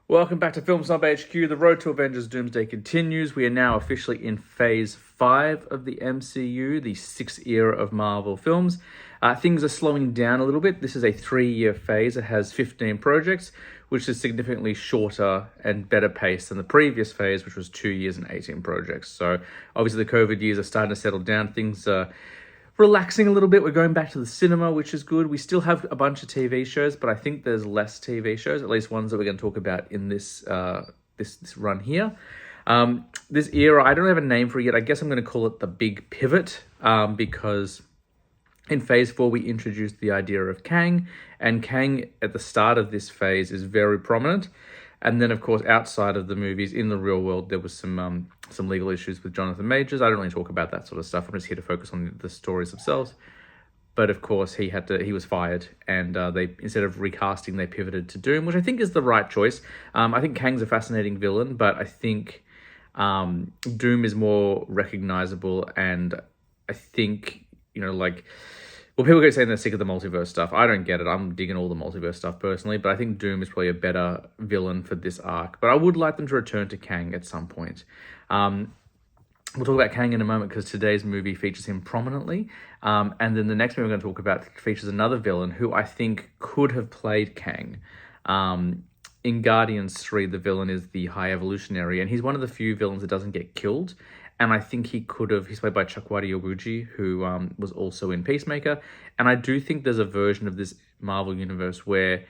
Welcome back to Film Snob HQ. The road to Avengers Doomsday continues. We are now officially in Phase 5 of the MCU, the sixth era of Marvel films. Things are slowing down a little bit. This is a 3-year phase. It has 15 projects, which is significantly shorter and better paced than the previous phase, which was 2 years and 18 projects. So obviously the COVID years are starting to settle down. Things are relaxing a little bit. We're going back to the cinema, which is good. We still have a bunch of TV shows, but I think there's less TV shows, at least ones that we're going to talk about in this this run here. This era, I don't have a name for it yet. I guess I'm going to call it the big pivot, because in Phase 4 we introduced the idea of Kang, and Kang at the start of this phase is very prominent. And then, of course, outside of the movies, in the real world, there was some legal issues with Jonathan Majors. I don't really talk about that sort of stuff. I'm just here to focus on the stories themselves. But of course, he was fired, and they, instead of recasting, they pivoted to Doom, which I think is the right choice. I think Kang's a fascinating villain, but I think Doom is more recognizable, and I think, well, people keep saying they're sick of the multiverse stuff. I don't get it. I'm digging all the multiverse stuff personally, but I think Doom is probably a better villain for this arc. But I would like them to return to Kang at some point. We'll talk about Kang in a moment because today's movie features him prominently. And then the next movie we're going to talk about features another villain who I think could have played Kang. In Guardians 3, the villain is the High Evolutionary, and he's one of the few villains that doesn't get killed. And I think he could have. He's played by Chukwudi Iwuji, who was also in Peacemaker. And I do think there's a version of this Marvel universe where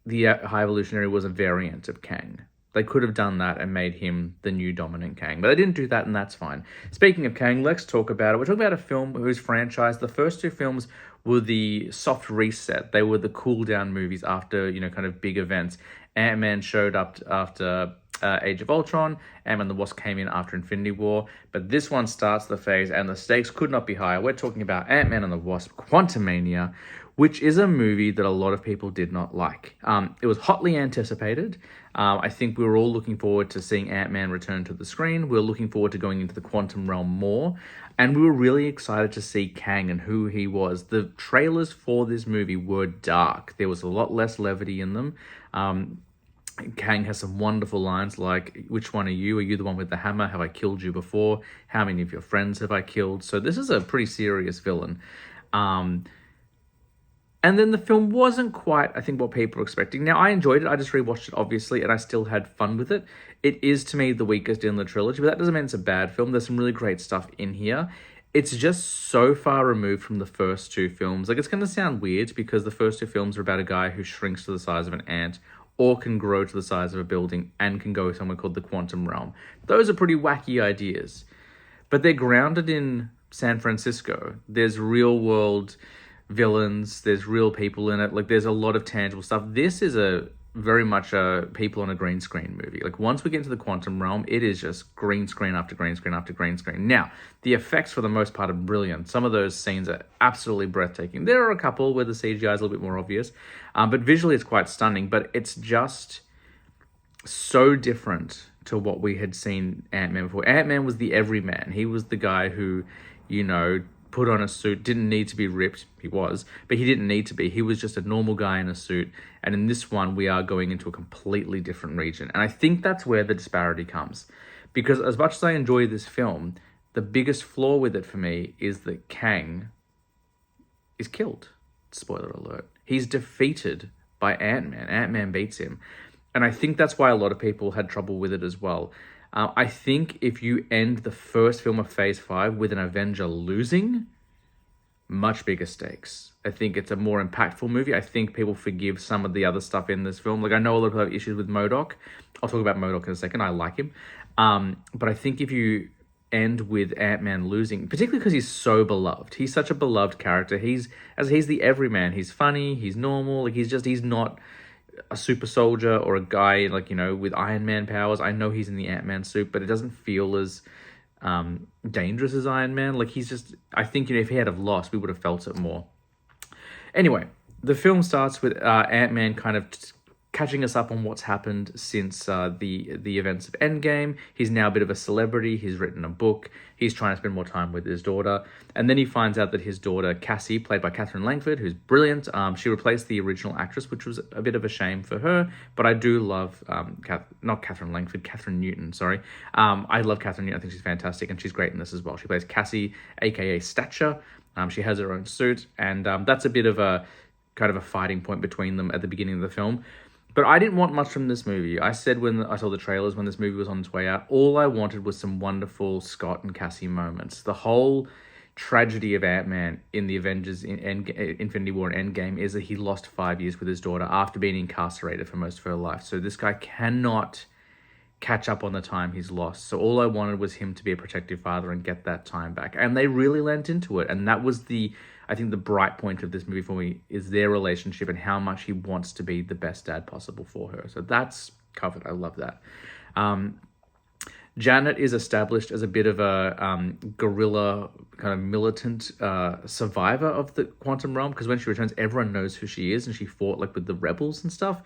the High Evolutionary was a variant of Kang. They could have done that and made him the new dominant Kang. But they didn't do that, and that's fine. Speaking of Kang, let's talk about it. We're talking about a film whose franchise, the first two films were the soft reset. They were the cool down movies after, kind of big events. Ant-Man showed up after Age of Ultron. Ant-Man and the Wasp came in after Infinity War. But this one starts the phase, and the stakes could not be higher. We're talking about Ant-Man and the Wasp, Quantumania, which is a movie that a lot of people did not like. It was hotly anticipated. I think we were all looking forward to seeing Ant-Man return to the screen. We were looking forward to going into the quantum realm more. And we were really excited to see Kang and who he was. The trailers for this movie were dark. There was a lot less levity in them. Kang has some wonderful lines like, which one are you? Are you the one with the hammer? Have I killed you before? How many of your friends have I killed? So this is a pretty serious villain. And then the film wasn't quite, I think, what people were expecting. Now, I enjoyed it. I just rewatched it, obviously, and I still had fun with it. It is, to me, the weakest in the trilogy, but that doesn't mean it's a bad film. There's some really great stuff in here. It's just so far removed from the first two films. Like, it's going to sound weird because the first two films are about a guy who shrinks to the size of an ant or can grow to the size of a building and can go somewhere called the quantum realm. Those are pretty wacky ideas, but they're grounded in San Francisco. There's real world villains, there's real people in it. Like, there's a lot of tangible stuff. This is very much a people on a green screen movie. Like, once we get into the quantum realm, it is just green screen after green screen after green screen. Now, the effects for the most part are brilliant. Some of those scenes are absolutely breathtaking. There are a couple where the CGI is a little bit more obvious, but visually it's quite stunning. But it's just so different to what we had seen Ant-Man before. Ant-Man was the everyman. He was the guy who, put on a suit, didn't need to be ripped. He was, but he didn't need to be. He was just a normal guy in a suit. And in this one, we are going into a completely different region. And I think that's where the disparity comes. Because as much as I enjoy this film, the biggest flaw with it for me is that Kang is killed. Spoiler alert. He's defeated by Ant-Man. Ant-Man beats him. And I think that's why a lot of people had trouble with it as well. I think if you end the first film of Phase 5 with an Avenger losing, much bigger stakes. I think it's a more impactful movie. I think people forgive some of the other stuff in this film. Like, I know a lot of people have issues with MODOK. I'll talk about MODOK in a second. I like him. But I think if you end with Ant-Man losing, particularly because he's so beloved. He's such a beloved character. He's the everyman. He's funny. He's normal. Like, he's not a super soldier or a guy with Iron Man powers. I know he's in the Ant-Man suit, but it doesn't feel as dangerous as Iron Man. Like, he's just, I think, if he had have lost, we would have felt it more. Anyway, the film starts with Ant-Man kind of catching us up on what's happened since the events of Endgame. He's now a bit of a celebrity. He's written a book. He's trying to spend more time with his daughter. And then he finds out that his daughter, Cassie, played by Catherine Langford, who's brilliant, she replaced the original actress, which was a bit of a shame for her. But I do love, not Catherine Langford, Catherine Newton, sorry. I love Catherine Newton. I think she's fantastic, and she's great in this as well. She plays Cassie, aka Stature. She has her own suit, and that's a bit of a kind of a fighting point between them at the beginning of the film. But I didn't want much from this movie. I said when I saw the trailers, when this movie was on its way out, all I wanted was some wonderful Scott and Cassie moments. The whole tragedy of Ant-Man in the Avengers in Infinity War and Endgame is that he lost 5 years with his daughter after being incarcerated for most of her life. So this guy cannot catch up on the time he's lost. So all I wanted was him to be a protective father and get that time back. And they really lent into it. And that was I think the bright point of this movie for me is their relationship and how much he wants to be the best dad possible for her. So that's covered. I love that. Janet is established as a bit of a guerrilla kind of militant survivor of the quantum realm, because when she returns, everyone knows who she is, and she fought like with the rebels and stuff,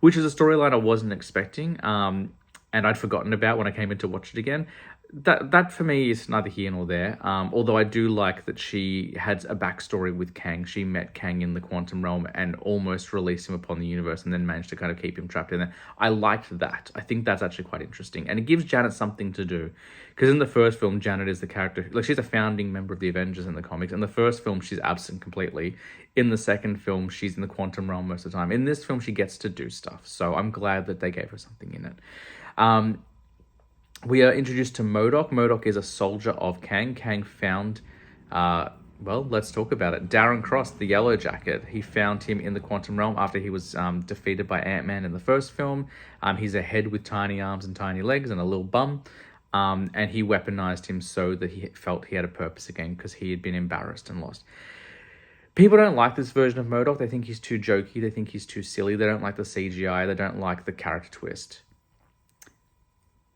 which is a storyline I wasn't expecting. And I'd forgotten about when I came in to watch it again. That for me is neither here nor there. Although I do like that she had a backstory with Kang. She met Kang in the quantum realm and almost released him upon the universe, and then managed to kind of keep him trapped in there. I liked that. I think that's actually quite interesting, and it gives Janet something to do. Because in the first film, Janet is the character, like she's a founding member of the Avengers in the comics. In the first film, she's absent completely. In the second film, she's in the quantum realm most of the time. In this film, she gets to do stuff. So I'm glad that they gave her something in it. We are introduced to MODOK. MODOK is a soldier of Kang. Kang found, well, let's talk about it. Darren Cross, the Yellow Jacket. He found him in the quantum realm after he was defeated by Ant-Man in the first film. He's a head with tiny arms and tiny legs and a little bum. And he weaponized him so that he felt he had a purpose again, because he had been embarrassed and lost. People don't like this version of MODOK. They think he's too jokey. They think he's too silly. They don't like the CGI. They don't like the character twist.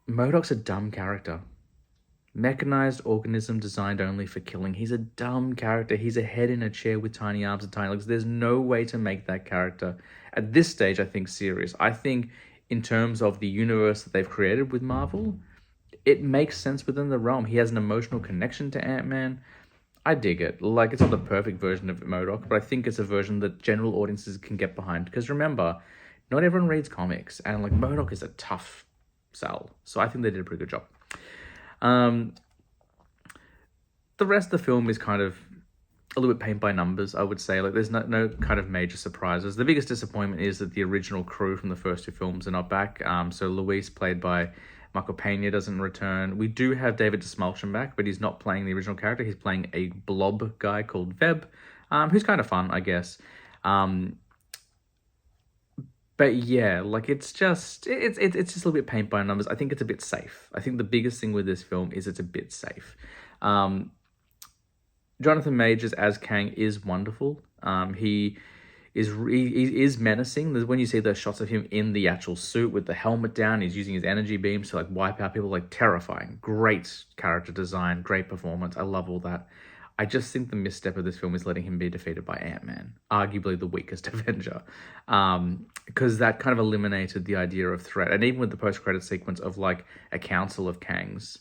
MODOK's a dumb character. Mechanized organism designed only for killing. He's a dumb character. He's a head in a chair with tiny arms and tiny legs. There's no way to make that character, at this stage, I think, serious. I think in terms of the universe that they've created with Marvel, it makes sense within the realm. He has an emotional connection to Ant-Man. I dig it. Like, it's not the perfect version of MODOK, but I think it's a version that general audiences can get behind. Because remember, not everyone reads comics, and like MODOK is a tough sell. So I think they did a pretty good job. The rest of the film is kind of a little bit paint by numbers, I would say. Like, there's no kind of major surprises. The biggest disappointment is that the original crew from the first two films are not back. So Luis, played by Michael Pena, doesn't return. We do have David Desmalchin back, but he's not playing the original character. He's playing a blob guy called Veb, who's kind of fun, I guess. But yeah, like it's just a little bit paint by numbers. I think it's a bit safe. I think the biggest thing with this film is it's a bit safe. Jonathan Majors as Kang is wonderful. He is menacing. When you see those shots of him in the actual suit with the helmet down, he's using his energy beams to like wipe out people, like terrifying. Great character design, great performance. I love all that. I just think the misstep of this film is letting him be defeated by Ant-Man, arguably the weakest Avenger, because that kind of eliminated the idea of threat. And even with the post-credit sequence of like a council of Kangs,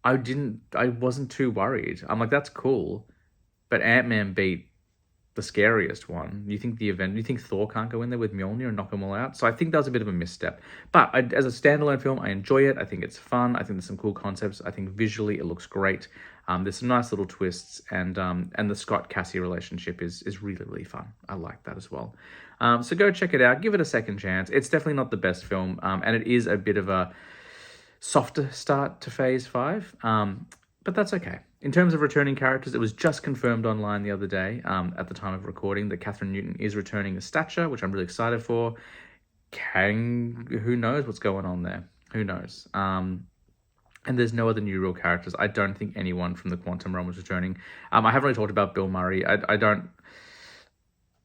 I wasn't too worried. I'm like, that's cool, but Ant-Man beat the scariest one. You think Thor can't go in there with Mjolnir and knock them all out? So I think that was a bit of a misstep. But as a standalone film, I enjoy it. I think it's fun. I think there's some cool concepts. I think visually it looks great. There's some nice little twists, and the Scott-Cassie relationship is really, really fun. I like that as well. So go check it out. Give it a second chance. It's definitely not the best film, and it is a bit of a softer start to Phase 5, but that's okay. In terms of returning characters, it was just confirmed online the other day, at the time of recording, that Catherine Newton is returning as Stature, which I'm really excited for. Kang, who knows what's going on there? Who knows? And there's no other new real characters. I don't think anyone from the Quantum Realm is returning. I haven't really talked about Bill Murray.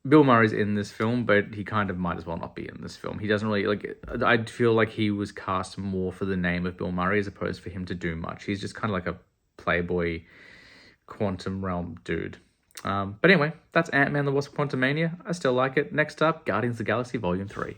Bill Murray's in this film, but he kind of might as well not be in this film. He doesn't really, like, I feel like he was cast more for the name of Bill Murray as opposed for him to do much. He's just kind of like a playboy Quantum Realm dude. But anyway, that's Ant-Man the Wasp: Quantumania. I still like it. Next up, Guardians of the Galaxy Volume 3.